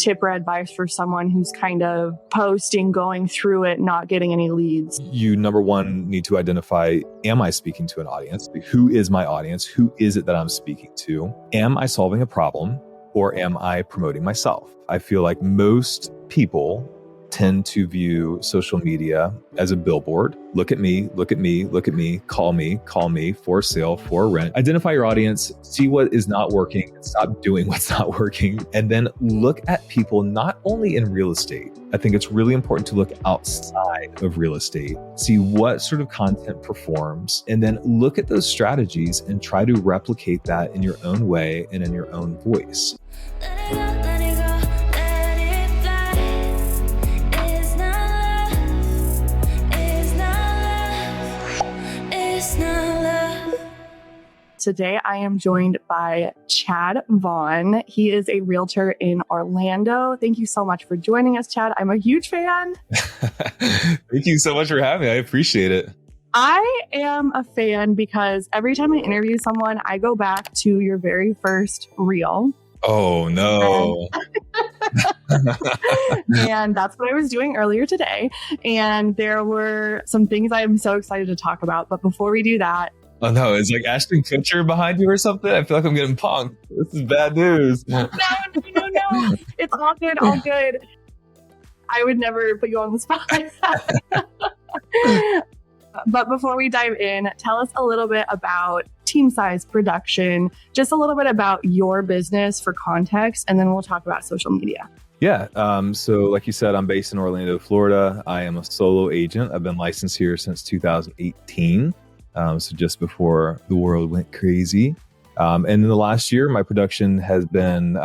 tip or advice for someone who's kind of posting, going through it, not getting any leads? You, number one, need to identify, am I speaking to an audience? Who is my audience? Who is it that I'm speaking to? Am I solving a problem or am I promoting myself? I feel like most people tend to view social media as a billboard. Look at me, look at me, look at me, call me, for sale, for rent. Identify your audience, see what is not working, and stop doing what's not working. And then look at people not only in real estate. I think it's really important to look outside of real estate, see what sort of content performs, and then look at those strategies and try to replicate that in your own way and in your own voice. Today, I am joined by Chad Vaughn. He is a realtor in Orlando. Thank you so much for joining us, Chad. I'm a huge fan. Thank you so much for having me. I appreciate it. I am a fan because every time I interview someone, I go back to your very first reel. Oh, no. And that's what I was doing earlier today. And there were some things I am so excited to talk about. But before we do that, oh no, it's like Ashton Kutcher behind you or something. I feel like I'm getting punked. This is bad news. No. It's all good, all good. I would never put you on the spot. But before we dive in, tell us a little bit about team size, production, just a little bit about your business for context, and then we'll talk about social media. Yeah. So like you said, I'm based in Orlando, Florida. I am a solo agent. I've been licensed here since 2018. So just before the world went crazy. And in the last year, my production has been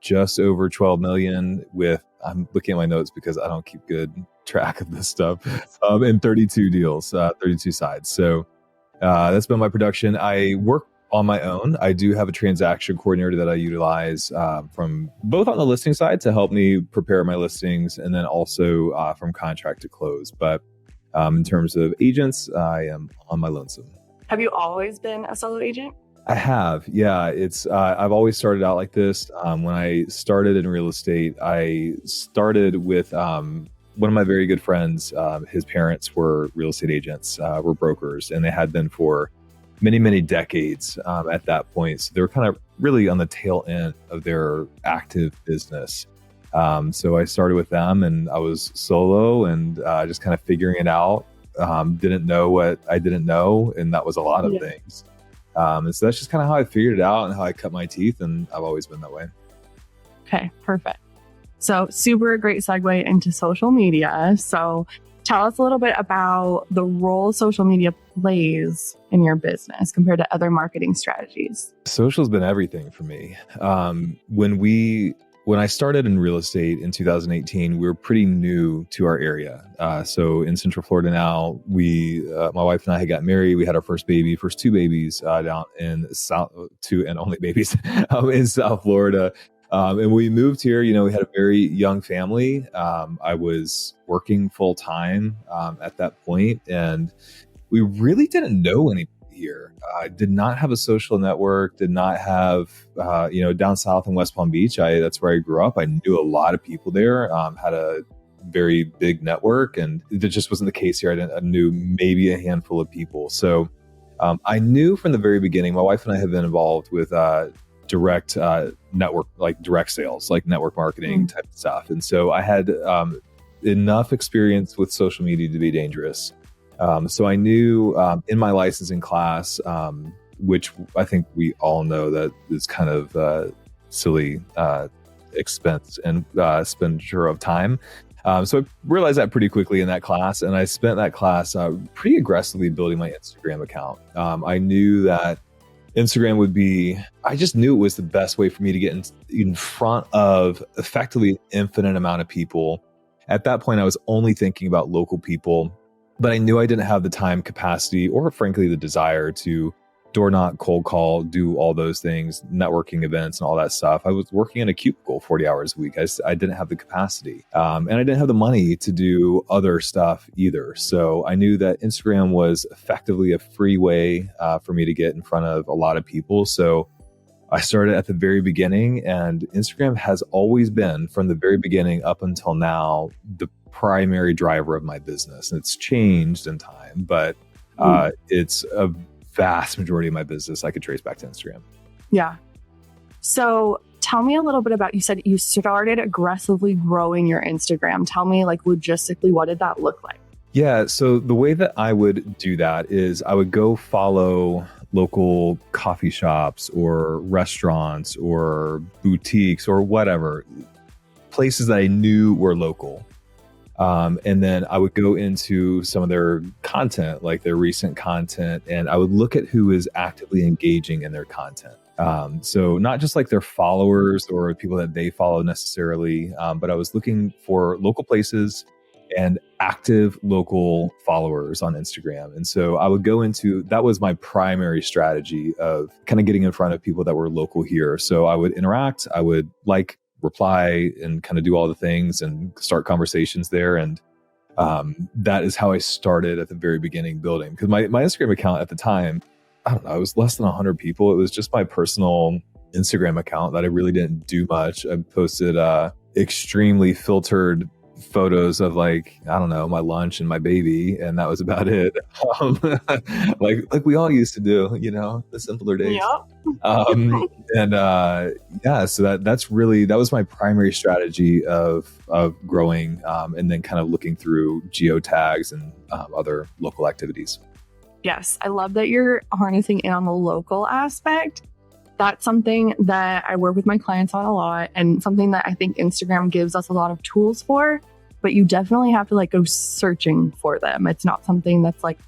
just over 12 million with, I'm looking at my notes because I don't keep good track of this stuff, and 32 deals, 32 sides. So that's been my production. I work on my own. I do have a transaction coordinator that I utilize from both on the listing side to help me prepare my listings and then also from contract to close. But in terms of agents, I am on my lonesome. Have you always been a solo agent? I have. Yeah. It's I've always started out like this. When I started in real estate, I started with one of my very good friends. His parents were real estate agents, were brokers, and they had been for many, many decades at that point. So they were kind of really on the tail end of their active business. So I started with them and I was solo and just kind of figuring it out. Didn't know what I didn't know. And that was a lot of things. And so that's just kind of how I figured it out and how I cut my teeth. And I've always been that way. Okay, perfect. So super great segue into social media. So tell us a little bit about the role social media plays in your business compared to other marketing strategies. Social's been everything for me. When I started in real estate in 2018, we were pretty new to our area. So in Central Florida now, my wife and I had got married. We had our first two babies down in only babies in South Florida. And we moved here, we had a very young family. I was working full time at that point, and we really didn't know anybody here. I did not have a social network, did not have, down south in West Palm Beach. That's where I grew up. I knew a lot of people there, had a very big network, and that just wasn't the case here. I knew maybe a handful of people. So I knew from the very beginning, my wife and I have been involved with direct network, like direct sales, like network marketing type of stuff. And so I had enough experience with social media to be dangerous. So I knew in my licensing class, which I think we all know that is kind of silly expense and expenditure of time. So I realized that pretty quickly in that class, and I spent that class pretty aggressively building my Instagram account. I knew that Instagram I just knew it was the best way for me to get in front of effectively an infinite amount of people. At that point, I was only thinking about local people. But I knew I didn't have the time, capacity, or frankly, the desire to door knock, cold call, do all those things, networking events and all that stuff. I was working in a cubicle 40 hours a week. I didn't have the capacity. And I didn't have the money to do other stuff either. So I knew that Instagram was effectively a free way for me to get in front of a lot of people. So I started at the very beginning, and Instagram has always been, from the very beginning up until now, the primary driver of my business. And it's changed in time, but it's a vast majority of my business I could trace back to Instagram. Yeah. So tell me a little bit about, you said you started aggressively growing your Instagram. Tell me, like, logistically, what did that look like? Yeah. So the way that I would do that is I would go follow local coffee shops or restaurants or boutiques or whatever, places that I knew were local. And then I would go into some of their content, like their recent content, and I would look at who is actively engaging in their content. So not just like their followers or people that they follow necessarily, but I was looking for local places and active local followers on Instagram. And so I would go into, that was my primary strategy of kind of getting in front of people that were local here. So I would interact, I would like, reply, and kind of do all the things and start conversations there. And that is how I started at the very beginning building. Because my Instagram account at the time, I don't know, it was less than 100 people. It was just my personal Instagram account that I really didn't do much. I posted extremely filtered photos of, like, I don't know, my lunch and my baby, and that was about it. Like we all used to do, you know, the simpler days. Yep. So that was my primary strategy of growing, and then kind of looking through geotags and other local activities. Yes, I love that you're harnessing in on the local aspect. That's something that I work with my clients on a lot, and something that I think Instagram gives us a lot of tools for, but you definitely have to like go searching for them. It's not something that's like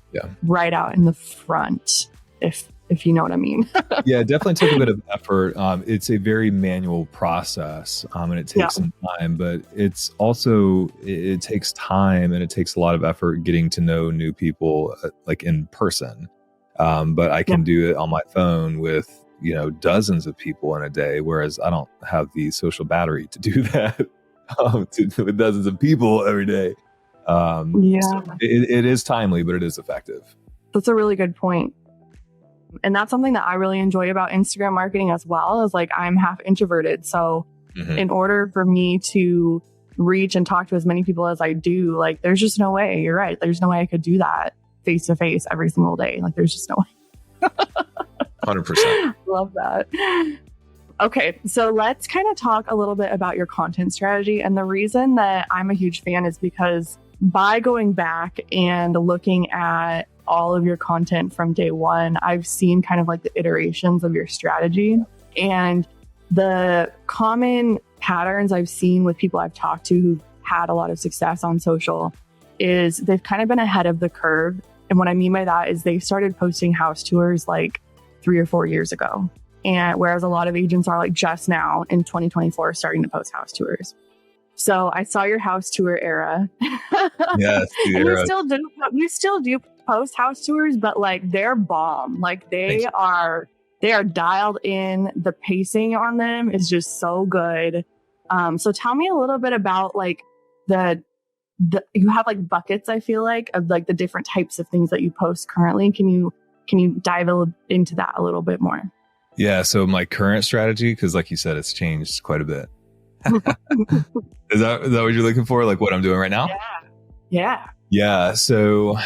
right out in the front, if you know what I mean. Yeah, it definitely took a bit of effort. It's a very manual process, and it takes some time, but it's also, it takes time and it takes a lot of effort getting to know new people like in person. But I can do it on my phone with, you know, dozens of people in a day, whereas I don't have the social battery to do that with dozens of people every day. So it is timely, but it is effective. That's a really good point. And that's something that I really enjoy about Instagram marketing as well, is like, I'm half introverted. So in order for me to reach and talk to as many people as I do, like, there's just no way. You're right. There's no way I could do that face to face every single day. Like, there's just no way. 100%. Love that. Okay, so let's kind of talk a little bit about your content strategy. And the reason that I'm a huge fan is because by going back and looking at all of your content from day one, I've seen kind of like the iterations of your strategy. And the common patterns I've seen with people I've talked to who've had a lot of success on social is they've kind of been ahead of the curve. And what I mean by that is they started posting house tours like 3 or 4 years ago. And whereas a lot of agents are like just now in 2024 starting to post house tours. So I saw your house tour era. Yes, the and era. You still do post house tours, but like they're bomb. Like they are dialed in. The pacing on them is just so good. So tell me a little bit about like the you have like buckets, I feel like, of like the different types of things that you post currently. Can you dive into that a little bit more? Yeah. So my current strategy, because like you said, it's changed quite a bit. Is that what you're looking for? Like what I'm doing right now? Yeah. So,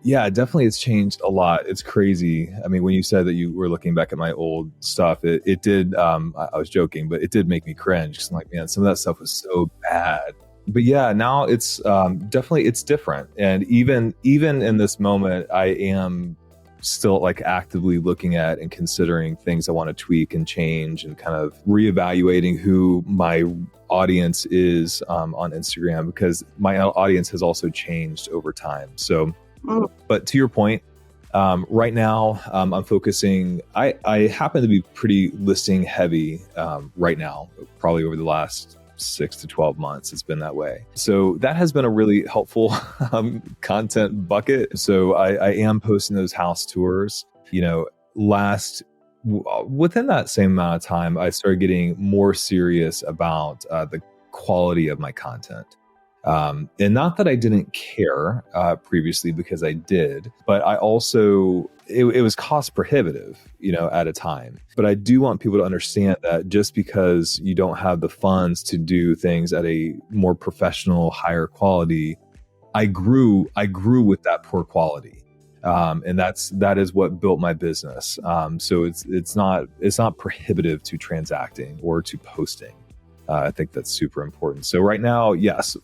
definitely it's changed a lot. It's crazy. I mean, when you said that you were looking back at my old stuff, it did, I was joking, but it did make me cringe. Cause I'm like, man, some of that stuff was so bad. But yeah, now it's, definitely, it's different. And even in this moment, I am still like actively looking at and considering things I want to tweak and change, and kind of reevaluating who my audience is on Instagram, because my audience has also changed over time. So, but to your point, right now I'm focusing, I happen to be pretty listing heavy right now, probably over the last 6 to 12 months. It's been that way. So that has been a really helpful content bucket. So I am posting those house tours. You know, within that same amount of time, I started getting more serious about the quality of my content. And not that I didn't care previously, because I did, but I also, it was cost prohibitive, at a time. But I do want people to understand that just because you don't have the funds to do things at a more professional, higher quality, I grew with that poor quality. And that is what built my business. So it's not prohibitive to transacting or to posting. I think that's super important. So right now, yes,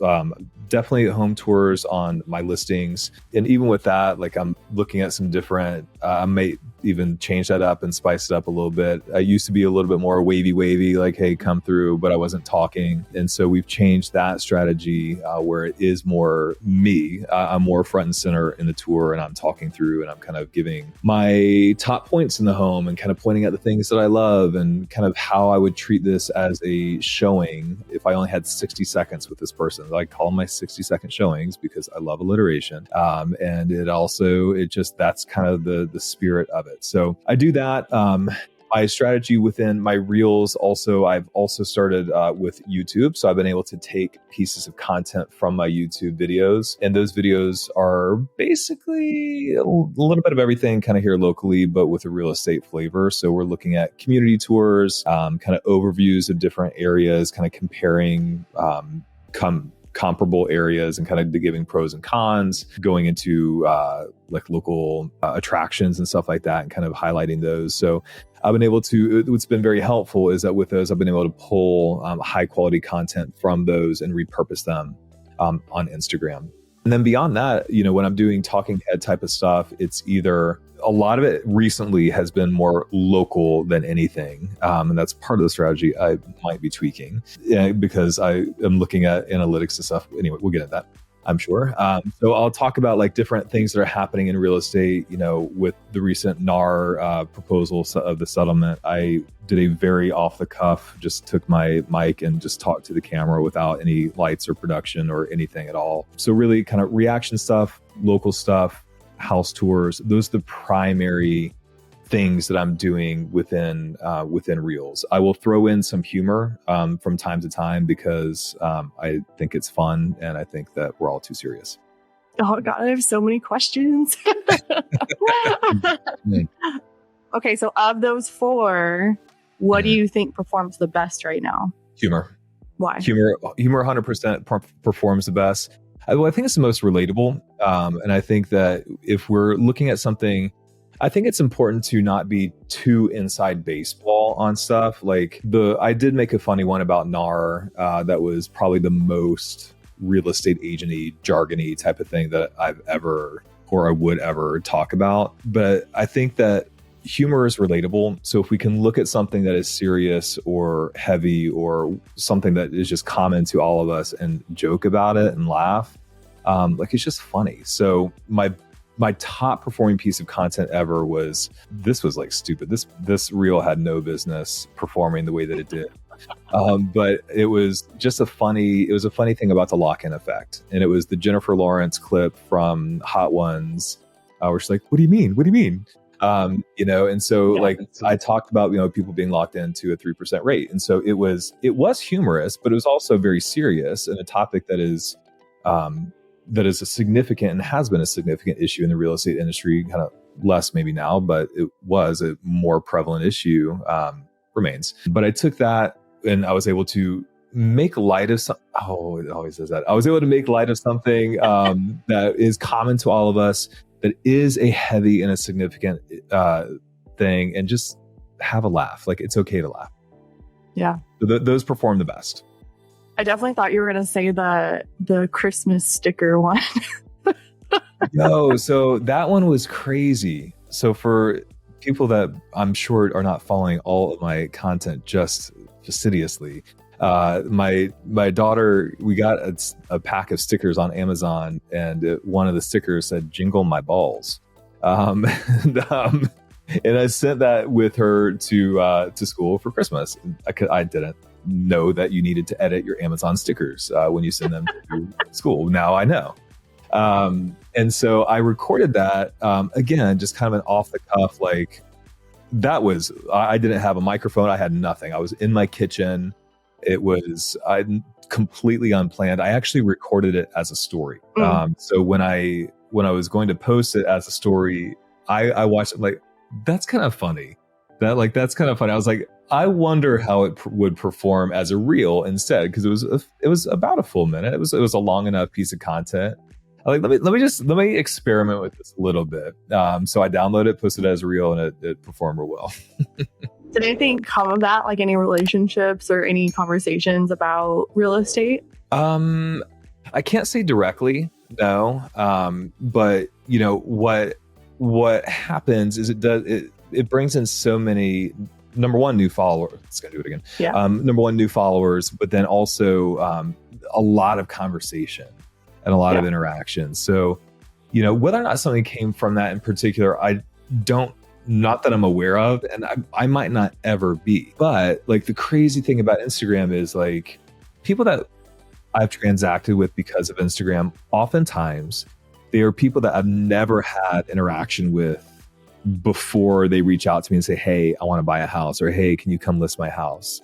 definitely home tours on my listings. And even with that, like I'm looking at some different, I may even change that up and spice it up a little bit. I used to be a little bit more wavy, like, hey, come through, but I wasn't talking. And so we've changed that strategy where it is more me. I'm more front and center in the tour, and I'm talking through, and I'm kind of giving my top points in the home and kind of pointing out the things that I love and kind of how I would treat this as a showing if I only had 60 seconds with this person. I call them my 60-second showings because I love alliteration. And that's kind of the spirit of it. So I do that. My strategy within my reels I've also started with YouTube. So I've been able to take pieces of content from my YouTube videos. And those videos are basically a little bit of everything kind of here locally, but with a real estate flavor. So we're looking at community tours, kind of overviews of different areas, kind of comparing comparable areas and kind of giving pros and cons, going into like local attractions and stuff like that, and kind of highlighting those. So I've been able to, what's been very helpful is that with those, I've been able to pull high quality content from those and repurpose them on Instagram. And then beyond that, when I'm doing talking head type of stuff, it's either, a lot of it recently has been more local than anything. And that's part of the strategy I might be tweaking because I am looking at analytics and stuff. Anyway, we'll get into that, I'm sure. So I'll talk about like different things that are happening in real estate. With the recent NAR proposal of the settlement, I did a very off the cuff, just took my mic and just talked to the camera without any lights or production or anything at all. So really kind of reaction stuff, local stuff, house tours. Those are the primary things that I'm doing within Reels. I will throw in some humor from time to time because I think it's fun, and I think that we're all too serious. Oh God, I have so many questions. Okay, so of those four, what do you think performs the best right now? Humor. Why? Humor 100% performs the best. I think it's the most relatable. And I think that if we're looking at something, I think it's important to not be too inside baseball on stuff. Like I did make a funny one about NAR that was probably the most real estate agent-y, jargony type of thing that I've ever, or I would ever talk about. But I think that humor is relatable. So if we can look at something that is serious or heavy or something that is just common to all of us and joke about it and laugh, like it's just funny. So my top performing piece of content ever was like stupid. This reel had no business performing the way that it did. But it was just a funny thing about the lock-in effect. And it was the Jennifer Lawrence clip from Hot Ones, where she's like, what do you mean? What do you mean? And so like I talked about, people being locked into a 3% rate. And so it was humorous, but it was also very serious and a topic that is a significant and has been a significant issue in the real estate industry, kind of less maybe now, but it was a more prevalent issue, remains. But I took that and I was able to make light of something. Oh, it always says that. I was able to make light of something that is common to all of us, that is a heavy and a significant thing, and just have a laugh. Like it's okay to laugh. Yeah. So those perform the best. I definitely thought you were going to say the Christmas sticker one. No, so that one was crazy. So for people that I'm sure are not following all of my content just fastidiously, my daughter, we got a pack of stickers on Amazon, and one of the stickers said "Jingle my balls," and I sent that with her to school for Christmas. I didn't know that you needed to edit your Amazon stickers when you send them to school. Now I know. And so I recorded that, again, just kind of an off the cuff, like I didn't have a microphone. I had nothing. I was in my kitchen. It was completely unplanned. I actually recorded it as a story. So when I was going to post it as a story, I watched it like, that's kind of funny. That's kind of funny. I was like, I wonder how it would perform as a reel instead, because it was about a full minute. It was a long enough piece of content. I like, let me experiment with this a little bit. So I downloaded it, posted it as a reel, and it performed real well. Did anything come of that, like any relationships or any conversations about real estate? I can't say directly, no. But you know what happens is it brings in so many, number one, new followers. It's gonna do it again. Yeah. Number one, new followers, but then also a lot of conversation and a lot of interaction. So, you know, whether or not something came from that in particular, I don't, not that I'm aware of, and I might not ever be. But like the crazy thing about Instagram is like people that I've transacted with because of Instagram, oftentimes they are people that I've never had interaction with before they reach out to me and say, hey, I want to buy a house, or hey, can you come list my house?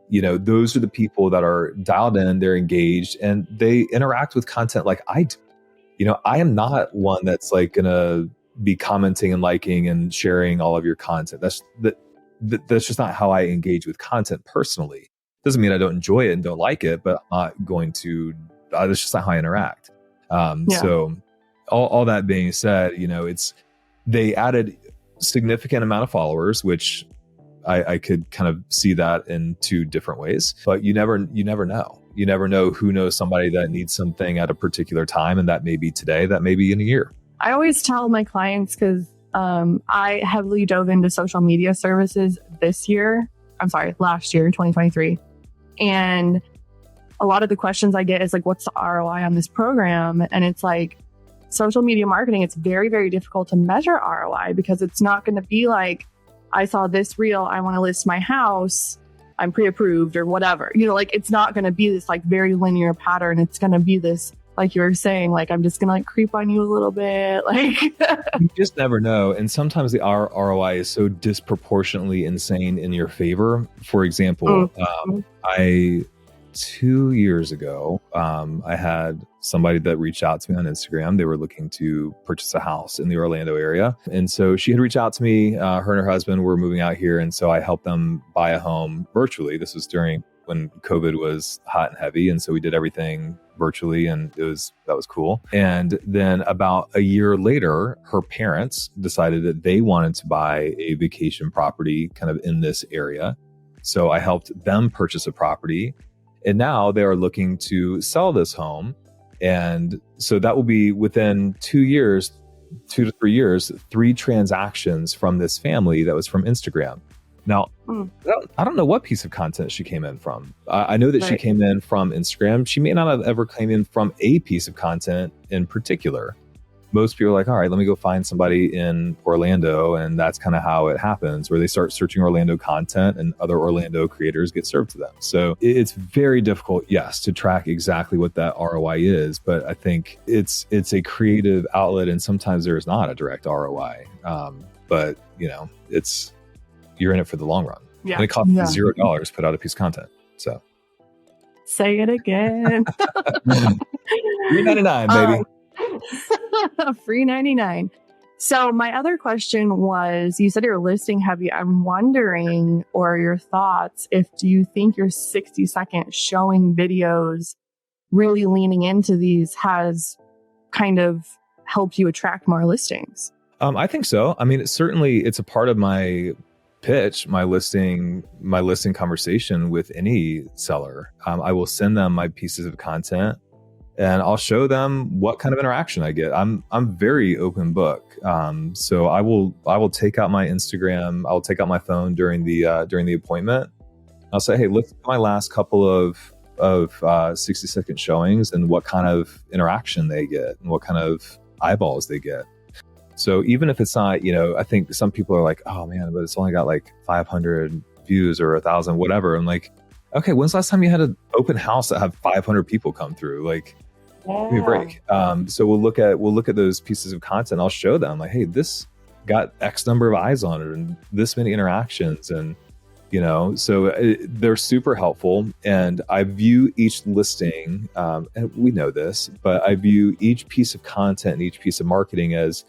You know, those are the people that are dialed in, they're engaged, and they interact with content like I do. You know, I am not one that's like going to be commenting and liking and sharing all of your content. That's just not how I engage with content personally. Doesn't mean I don't enjoy it and don't like it, but I'm not going to, that's just not how I interact. So all that being said, you know, they added significant amount of followers, which I could kind of see that in two different ways, but you never know. You never know who knows somebody that needs something at a particular time. And that may be today, that may be in a year. I always tell my clients, because I heavily dove into social media services last year, 2023. And a lot of the questions I get is like, what's the ROI on this program? And it's like, social media marketing, it's very, very difficult to measure ROI, because it's not going to be like, I saw this reel, I want to list my house, I'm pre-approved or whatever. You know, like it's not going to be this like very linear pattern. It's going to be this, like you were saying, like I'm just going to like creep on you a little bit. Like you just never know. And sometimes the ROI is so disproportionately insane in your favor. For example, 2 years ago, I had somebody that reached out to me on Instagram. They were looking to purchase a house in the Orlando area. And so she had reached out to me. Her and her husband were moving out here. And so I helped them buy a home virtually. This was during when COVID was hot and heavy. And so we did everything virtually, and that was cool. And then about a year later, her parents decided that they wanted to buy a vacation property kind of in this area. So I helped them purchase a property. And now they are looking to sell this home. And so that will be within 2 to 3 years, 3 transactions from this family that was from Instagram. Now, I don't know what piece of content she came in from. I know that she came in from Instagram. She may not have ever came in from a piece of content in particular. Most people are like, all right, let me go find somebody in Orlando. And that's kind of how it happens, where they start searching Orlando content and other Orlando creators get served to them. So it's very difficult, yes, to track exactly what that ROI is. But I think it's a creative outlet, and sometimes there is not a direct ROI. But, you know, you're in it for the long run. Yeah. And it costs $0 to put out a piece of content. So say it again. $3.99, baby. Free 99. So my other question was, you said you're listing heavy. I'm wondering, or your thoughts, do you think your 60-second showing videos really leaning into these has kind of helped you attract more listings? I think so. I mean, it's a part of my pitch, my listing conversation with any seller. I will send them my pieces of content, and I'll show them what kind of interaction I get. I'm very open book. So I will take out my Instagram. I'll take out my phone during the appointment. I'll say, hey, look at my last couple of 60-second showings and what kind of interaction they get and what kind of eyeballs they get. So even if it's not, you know, I think some people are like, oh man, but it's only got like 500 views or 1,000, whatever. I'm like, okay, when's the last time you had an open house that had 500 people come through? Like, give me a break. So we'll look at those pieces of content. I'll show them like, hey, this got X number of eyes on it and this many interactions. And, So they're super helpful. And I view each listing, and we know this, but I view each piece of content and each piece of marketing as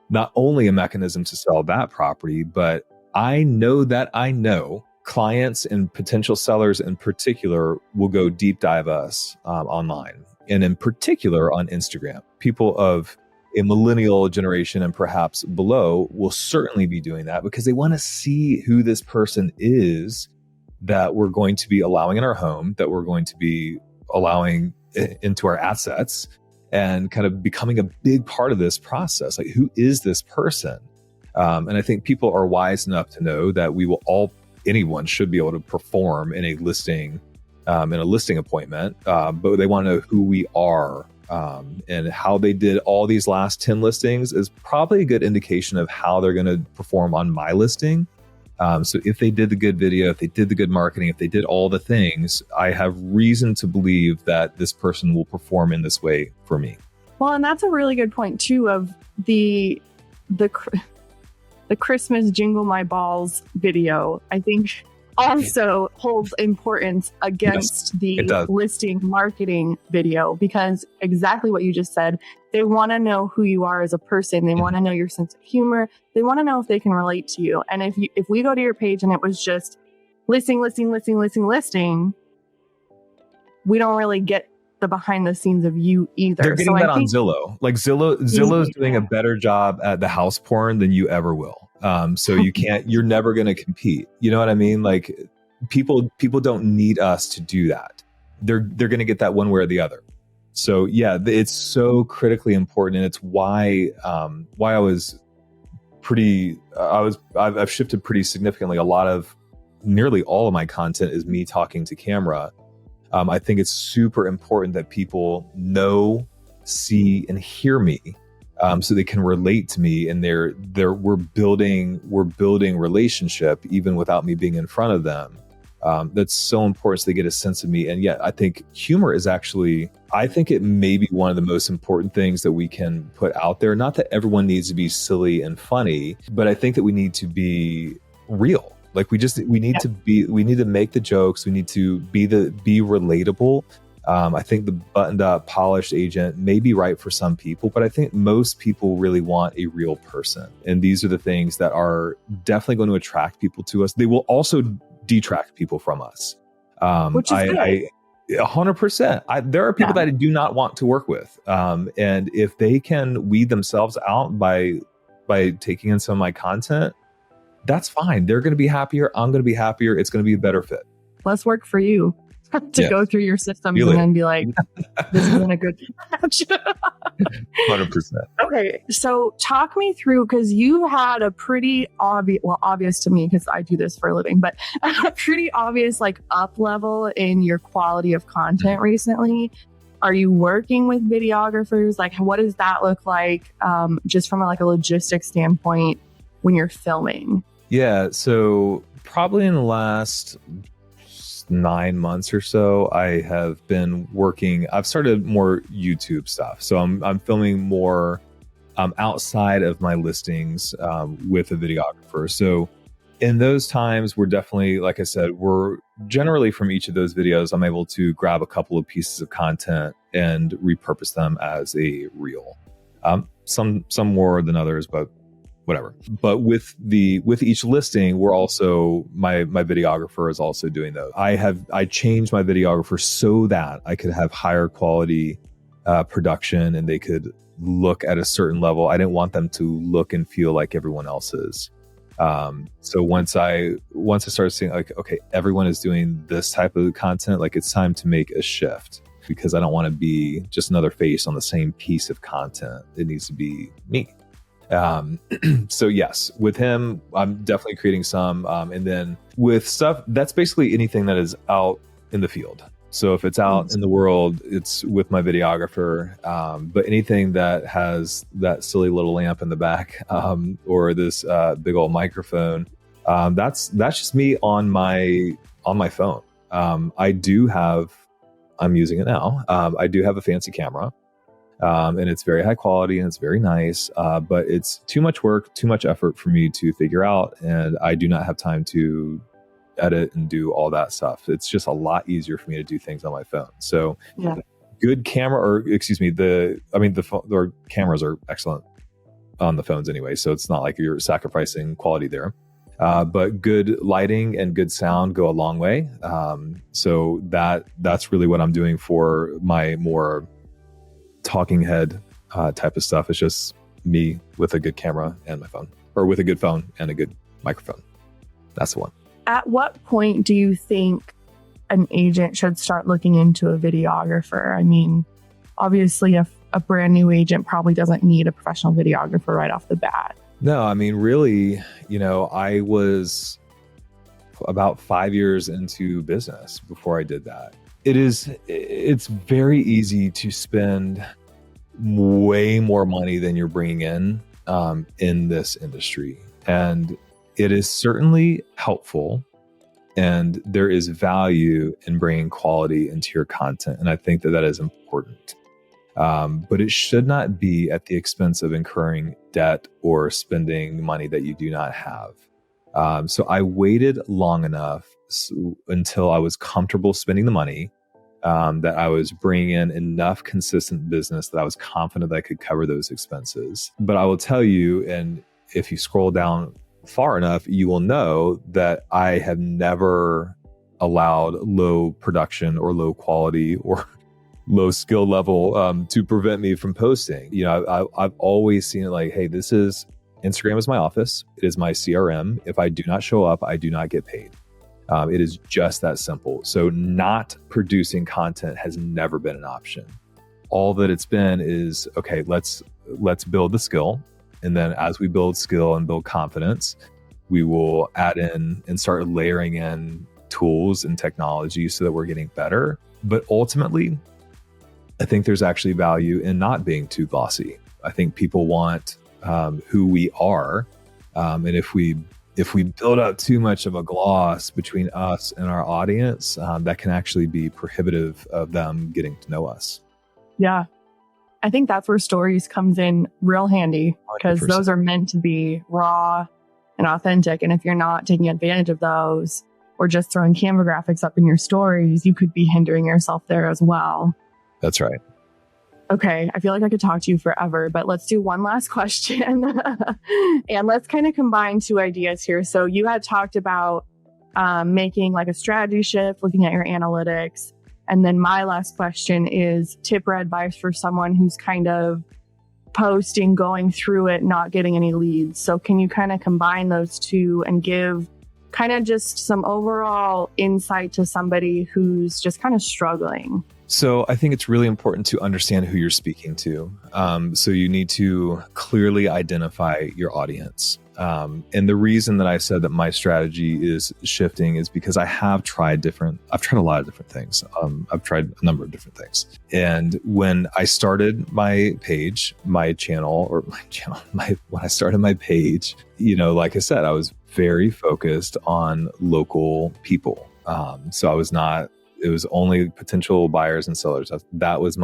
not only a mechanism to sell that property, but I know clients and potential sellers in particular will go deep dive us online, and in particular on Instagram. People of a millennial generation and perhaps below will certainly be doing that because they want to see who this person is that we're going to be allowing in our home, that we're going to be allowing into our assets, and kind of becoming a big part of this process. Like, who is this person? And I think people are wise enough to know that anyone should be able to perform in a listing appointment, but they want to know who we are. And how they did all these last 10 listings is probably a good indication of how they're going to perform on my listing. So if they did the good video, if they did the good marketing, if they did all the things, I have reason to believe that this person will perform in this way for me. Well, and that's a really good point too, of the Christmas Jingle My Balls video, I think also holds importance against the listing marketing video, because exactly what you just said, they want to know who you are as a person. They want to know your sense of humor. They want to know if they can relate to you. And if we go to your page and it was just listing, we don't really get the behind the scenes of you either. They're getting that on Zillow. Like Zillow's doing a better job at the house porn than you ever will. So you're never going to compete. You know what I mean? Like people don't need us to do that. They're going to get that one way or the other. So yeah, it's so critically important. And it's why I've shifted pretty significantly. Nearly all of my content is me talking to camera. I think it's super important that people know, see, and hear me, so they can relate to me, and we're building relationship even without me being in front of them. That's so important, so they get a sense of me. And yeah, I think humor is I think it may be one of the most important things that we can put out there. Not that everyone needs to be silly and funny, but I think that we need to be real. Like we need to make the jokes. We need to be relatable. I think the buttoned up, polished agent may be right for some people, but I think most people really want a real person. And these are the things that are definitely going to attract people to us. They will also detract people from us. Which is good. 100%. There are people that I do not want to work with. And if they can weed themselves out by taking in some of my content, that's fine. They're going to be happier. I'm going to be happier. It's going to be a better fit. Less work for you to go through your systems and then be like, this isn't a good match. 100%. Okay. So talk me through, because you had a pretty obvious to me, because I do this for a living, but a pretty obvious up level in your quality of content recently. Are you working with videographers? What does that look like? Just from a logistics standpoint when you're filming? Yeah, so probably in the last 9 months or so, I have been working. I've started more YouTube stuff, so I'm filming more outside of my listings with a videographer. So in those times, we're definitely, like I said, we're generally from each of those videos, I'm able to grab a couple of pieces of content and repurpose them as a reel. Some more than others, but whatever. But with each listing, we're also my videographer is also doing those. I changed my videographer so that I could have higher quality production, and they could look at a certain level. I didn't want them to look and feel like everyone else is. So once I started seeing okay, everyone is doing this type of content, it's time to make a shift, because I don't want to be just another face on the same piece of content. It needs to be me. So yes, with him, I'm definitely creating some, and then with stuff, that's basically anything that is out in the field. So if it's out in the world, it's with my videographer. But anything that has that silly little lamp in the back, or this big old microphone, that's just me on my phone. I'm using it now. I do have a fancy camera. And it's very high quality and it's very nice, but it's too much work, too much effort for me to figure out. And I do not have time to edit and do all that stuff. It's just a lot easier for me to do things on my phone. So good camera, or excuse me, the cameras are excellent on the phones anyway. So it's not like you're sacrificing quality there. But good lighting and good sound go a long way. So that's really what I'm doing for my more talking head type of stuff. It's just me with a good camera and my phone, or with a good phone and a good microphone. That's the one. At what point do you think an agent should start looking into a videographer? I mean, obviously a brand new agent probably doesn't need a professional videographer right off the bat. No, I mean, really, I was about 5 years into business before I did that. It's very easy to spend way more money than you're bringing in this industry. And it is certainly helpful, and there is value in bringing quality into your content. And I think that is important. But it should not be at the expense of incurring debt or spending money that you do not have. So I waited long enough until I was comfortable spending the money, that I was bringing in enough consistent business that I was confident that I could cover those expenses. But I will tell you, and if you scroll down far enough, you will know that I have never allowed low production or low quality or low skill level to prevent me from posting. I've always seen it like, hey, Instagram is my office. It is my CRM. If I do not show up, I do not get paid. It is just that simple. So not producing content has never been an option. All that it's been is, okay, let's build the skill. And then as we build skill and build confidence, we will add in and start layering in tools and technology so that we're getting better. But ultimately, I think there's actually value in not being too glossy. I think people want who we are. And if we build up too much of a gloss between us and our audience, that can actually be prohibitive of them getting to know us. Yeah. I think that's where stories comes in real handy, because 100%. those are meant to be raw and authentic. And if you're not taking advantage of those, or just throwing Canva graphics up in your stories, you could be hindering yourself there as well. That's right. Okay, I feel like I could talk to you forever, but let's do one last question. And let's kind of combine two ideas here. So you had talked about making like a strategy shift, looking at your analytics. And then my last question is tip or advice for someone who's kind of posting, going through it, not getting any leads. So can you kind of combine those two and give kind of just some overall insight to somebody who's just kind of struggling? So I think it's really important to understand who you're speaking to. So you need to clearly identify your audience. And the reason that I said that my strategy is shifting is because I've tried a lot of different things. I've tried a number of different things. And when I started my page, when I started my page, like I said, I was very focused on local people. So it was only potential buyers and sellers. Those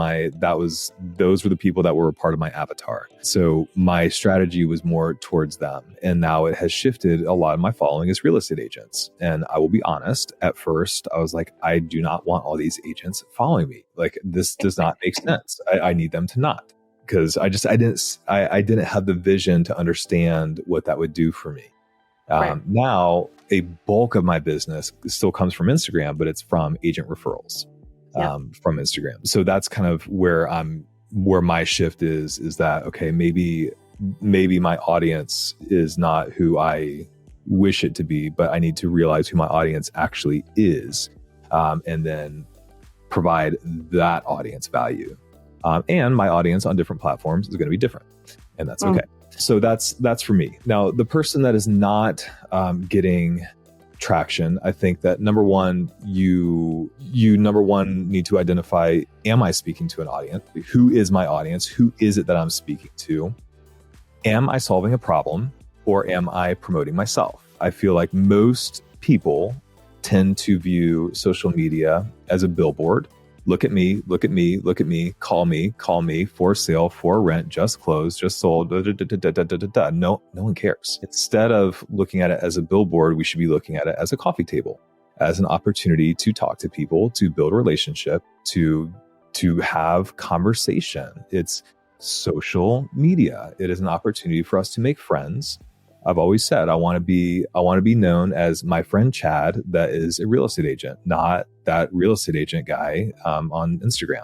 were the people that were a part of my avatar. So my strategy was more towards them. And now it has shifted. A lot of my following is real estate agents. And I will be honest, at first I was like, I do not want all these agents following me. Like, this does not make sense. I need them to not, because I didn't have the vision to understand what that would do for me. Right. Now, a bulk of my business still comes from Instagram, but it's from agent referrals from Instagram. So that's kind of where my shift is that, okay, maybe my audience is not who I wish it to be, but I need to realize who my audience actually is, and then provide that audience value. And my audience on different platforms is going to be different, and that's okay. So that's for me. Now, the person that is not getting traction, I think that number one, you need to identify, am I speaking to an audience? Who is my audience? Who is it that I'm speaking to? Am I solving a problem, or am I promoting myself? I feel like most people tend to view social media as a billboard. look at me, look at me, look at me, call me, for sale, for rent, just closed, just sold, da, da, da, da, da, da, da, da. No one cares. Instead of looking at it as a billboard, we should be looking at it as a coffee table, as an opportunity to talk to people, to build a relationship, to have conversation. It's social media. It is an opportunity for us to make friends. I've always said I want to be known as my friend Chad that is a real estate agent, not that real estate agent guy on Instagram.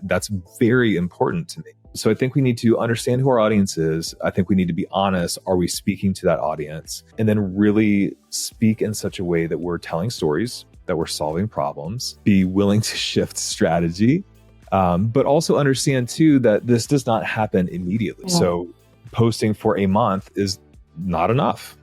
That's very important to me. So I think we need to understand who our audience is. I think we need to be honest. Are we speaking to that audience? And then really speak in such a way that we're telling stories, that we're solving problems, be willing to shift strategy, but also understand too that this does not happen immediately. Yeah. So posting for a month is not enough.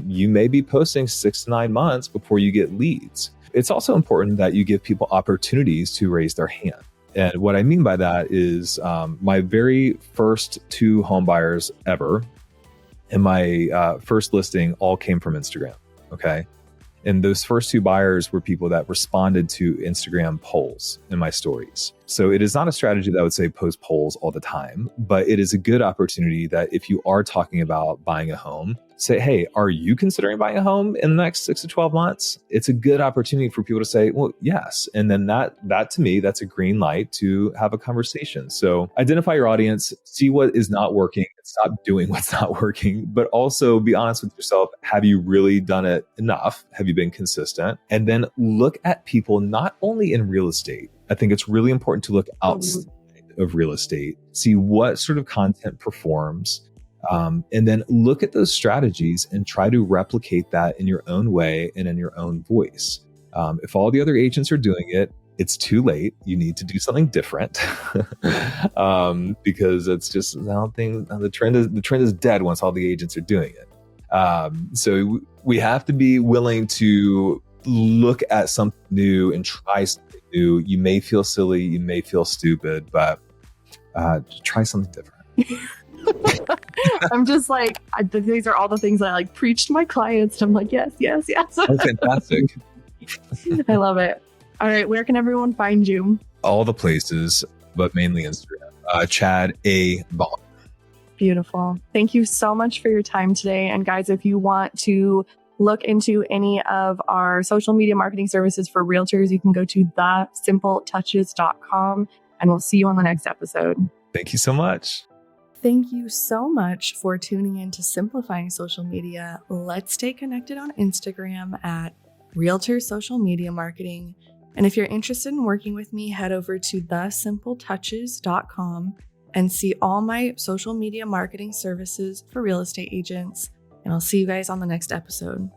You may be posting 6 to 9 months before you get leads. It's also important that you give people opportunities to raise their hand. And what I mean by that is my very first 2 home buyers ever in my first listing all came from Instagram. Okay. And those first 2 buyers were people that responded to Instagram polls in my stories. So it is not a strategy that I would say post polls all the time, but it is a good opportunity that if you are talking about buying a home, say, hey, are you considering buying a home in the next 6 to 12 months? It's a good opportunity for people to say, well, yes. And then that to me, that's a green light to have a conversation. So identify your audience, see what is not working, and stop doing what's not working, but also be honest with yourself. Have you really done it enough? Have you been consistent? And then look at people not only in real estate. I think it's really important to look outside of real estate, see what sort of content performs, and then look at those strategies and try to replicate that in your own way and in your own voice. If all the other agents are doing it, it's too late. You need to do something different because it's just the trend is dead once all the agents are doing it. So we have to be willing to look at something new and try something new. You may feel silly, you may feel stupid, but try something different. I'm just like, these are all the things I like preach to my clients. I'm like, yes. Oh, fantastic. I love it. All right. Where can everyone find you? All the places, but mainly Instagram. Chad A. Ball. Beautiful. Thank you so much for your time today. And guys, if you want to look into any of our social media marketing services for realtors, you can go to thesimpletouches.com, and we'll see you on the next episode. Thank you so much. Thank you so much for tuning in to Simplifying Social Media. Let's stay connected on Instagram at Realtor Social Media Marketing. And if you're interested in working with me, head over to thesimpletouches.com and see all my social media marketing services for real estate agents. And I'll see you guys on the next episode.